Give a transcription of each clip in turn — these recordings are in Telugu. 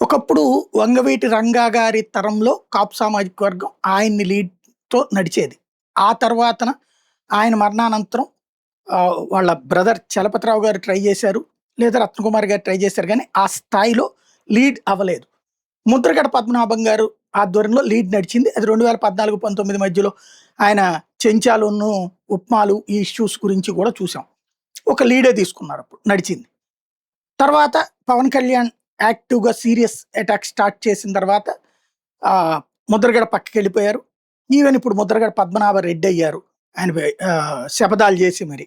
ఒకప్పుడు వంగవీటి రంగా గారి తరంలో కాపు సామాజిక వర్గం ఆయన్ని లీడ్‌తో నడిచేది. ఆ తర్వాతన ఆయన మరణానంతరం వాళ్ళ బ్రదర్ చలపతిరావు గారు ట్రై చేశారు. లేదా రత్నకుమార్ గారు ట్రై చేశారు గానీ, ఆ స్థాయిలో లీడ్ అవ్వలేదు. ముద్రగడ పద్మనాభం గారు ఆధ్వర్యంలో లీడ్ నడిచింది. అది 2014, 19 మధ్యలో ఆయన చెంచాలును, ఉప్మాలు ఈ ఇష్యూస్ గురించి కూడా చూసాం. ఒక లీడే తీసుకున్నారప్పుడు నడిచింది. తర్వాత పవన్ కళ్యాణ్ యాక్టివ్‌గా సీరియస్ అటాక్ స్టార్ట్ చేసిన తర్వాత ముద్రగడ పక్కకెళ్ళిపోయారు. ఈవెన్ ఇప్పుడు ముద్రగడ పద్మనాభరెడ్డి అయ్యారు. ఆయన శపథాలు చేసి మరి.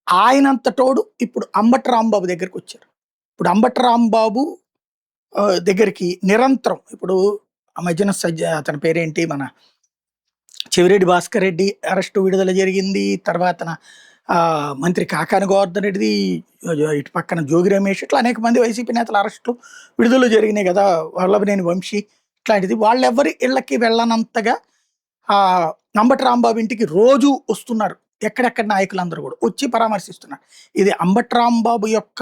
ఆయనంత తోడు ఇప్పుడు అంబటి రాంబాబు దగ్గరికొచ్చారు. ఇప్పుడు అంబటి రాంబాబు దగ్గరికి నిరంతరం ఇప్పుడు ఆ మధ్యన అతని పేరేంటి మన చెవిరెడ్డి భాస్కర్ రెడ్డి అరెస్టు విడుదల జరిగింది. తర్వాతన మంత్రి కాకాని గోవర్ధన్ రెడ్డిది, ఇటు పక్కన జోగి రమేష్ ఇట్లా అనేక మంది వైసీపీ నేతల అరెస్టులు, విడుదల జరిగినాయి కదా! వల్లభనేని వంశీ ఇట్లాంటిది. వాళ్ళెవ్వరి ఇళ్ళకి వెళ్ళనంతగా అంబటి రాంబాబు ఇంటికి రోజు వస్తున్నారు. ఎక్కడెక్కడ నాయకులందరూ కూడా వచ్చి పరామర్శిస్తున్నారు. ఇది అంబటి రాంబాబు యొక్క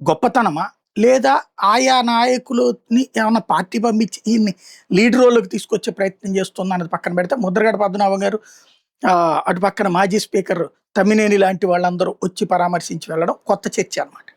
గొప్పతనమా? లేదా ఆయా నాయకులని ఏమన్నా పార్టీ పంపించి ఈయన్ని లీడ్ రోల్‌లోకి తీసుకొచ్చే ప్రయత్నం చేస్తుందా అన్నది పక్కన పెడితే, ముద్రగడ పద్మనాభం గారు అటు పక్కన మాజీ స్పీకర్ తమ్మినేని లాంటి వాళ్ళందరూ వచ్చి పరామర్శించి వెళ్ళడం కొత్త చర్చ అన్నమాట.